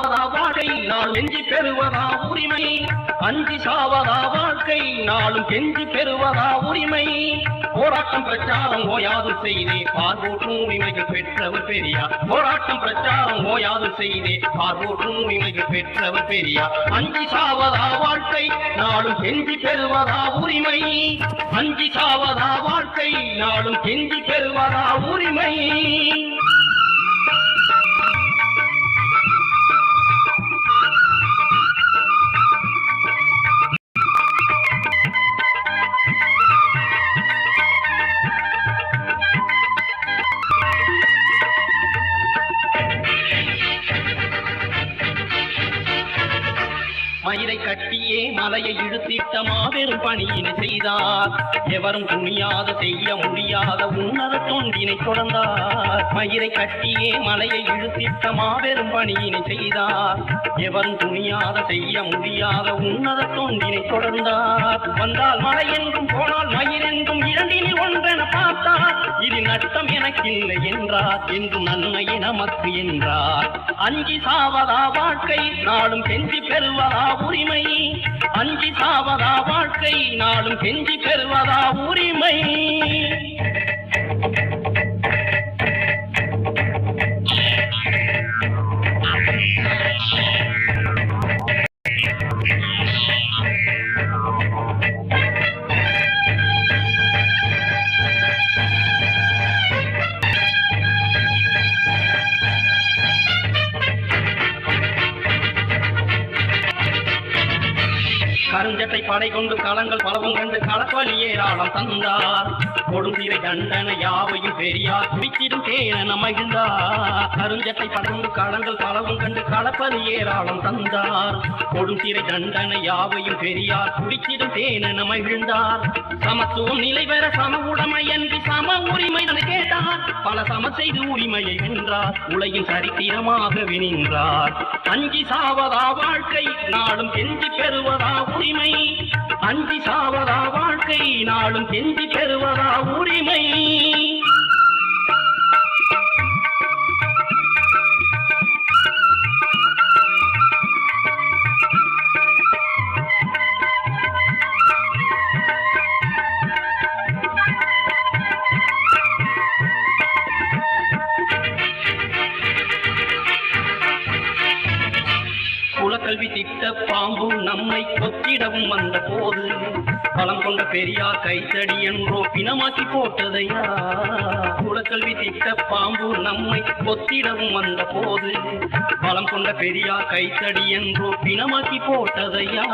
வாழ்க்கை நாளும் கெஞ்சி பெறுவதா உரிமை அஞ்சி சாவதா வாழ்க்கை நாளும் கெஞ்சி பெறுவதா உரிமை போராட்டம் பிரச்சாரம் ஓயாது செய்தே பார்வோற்றும் உரிமைகள் பெற்றவர் பெரியார் போராட்டம் பிரச்சாரம் ஓயாது செய்தே பார்வோற்றும் உரிமைகள் பெற்றவர் பெரியார் அஞ்சி சாவதா வாழ்க்கை நாளும் கெஞ்சி பெறுவதா உரிமை அஞ்சி சாவதா வாழ்க்கை நாளும் கெஞ்சி பெறுவதா உரிமை மயிரை கட்டியே மலையை இழுத்திட்ட மாபெரும் பணியினை செய்தார் எவரும் துணியாத செய்ய முடியாத உன்னத தொண்டினை தொடர்ந்தார் மயிரை கட்டியே மலையை இழுத்திட்ட மாபெரும் பணியினை செய்தார் எவரும் துணியாத செய்ய முடியாத உன்னத தொண்டினை தொடர்ந்தார் வந்தால் மலை என்றும் போனால் மயிர் என்றும் இரண்டினில் ஒன்றென பார்த்தார் இது நட்டம் எனக்கில்லை என்றார் என்று நன்மையை நமக்கு என்றார் அஞ்சி சாவதா வாழ்க்கை நாளும் கெஞ்சி பெறுவதா உரிமை அஞ்சி சாவதா வாழ்க்கை நாளும் கெஞ்சி பெறுவதா உரிமை கருஞ்சட்டை படை கொண்டு களங்கள் பலவும் கண்டு களப்பலி ஏராளம் தந்தார் கொடுந்திரை தண்டனை யாவையும் பெரியார் குடித்திடும் தேன மகிழ்ந்தார் கருஞ்சட்டை படை கொண்டு களங்கள் பலவும் கண்டு களப்பலி ஏராளம் தந்தார் கொடுந்திரை தண்டனை யாவையும் பெரியார் குடித்திடும் தேன மகிழ்ந்தார் சமத்துவம் நிலை பெற சம உடைமை என்று சம உரிமை கேட்டார் பல சம செய்து உரிமையை வென்றார் உலகின் சரித்திரமாக நின்றார் அஞ்சி சாவதா வாழ்க்கை நாளும் கெஞ்சி பெறுவதா உரிமை அஞ்சி சாவதா வாழ்க்கை நாளும் கெஞ்சி பெறுவதா உரிமை குலக்கல்வி திட்ட பாம்பு நம்மை கொத்திடவும் வந்த போது பலம் கொண்ட பெரியார் கைத்தடி என்றோ பிணமாக்கி போட்டதையா குலக்கல்வி திட்ட பாம்பு நம்மை கொத்திடவும் வந்த போது பலம் கொண்ட பெரியார் கைத்தடி என்றோ பிணமாக்கி போட்டதையா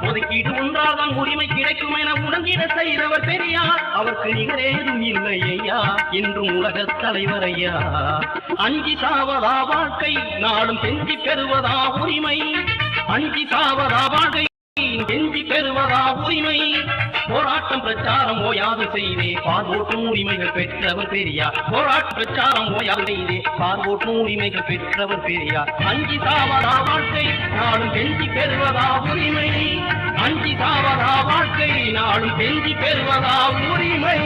ஒதுக்கீடு ஒன்றாதான் உரிமை கிடைக்கும் என உணர்ந்திட செய்தவர் பெரியார் அவருக்கு நிகரேதும் இல்லையா என்றும் உலக தலைவரையா அஞ்சி சாவதா வாழ்க்கை நாளும் கெஞ்சி பெறுவதா உரிமை அஞ்சி சாவதா வாழ்க்கை கெஞ்சி பெறுவதா உரிமை போராட்டம் பிரச்சாரம் ஓயாது செய்தே பார்வோட்டும் உரிமைகள் பெற்றவர் பெரியார் போராட்ட பிரச்சாரம் ஓயாது செய்தே பார்வோட்டும் உரிமைகள் பெற்றவர் பெரியார் அஞ்சி சாவதா வாழ்க்கை நாளும் கெஞ்சி பெறுவதா உரிமை அஞ்சி சாவதா வாழ்க்கை நாளும் கெஞ்சி பெறுவதா உரிமை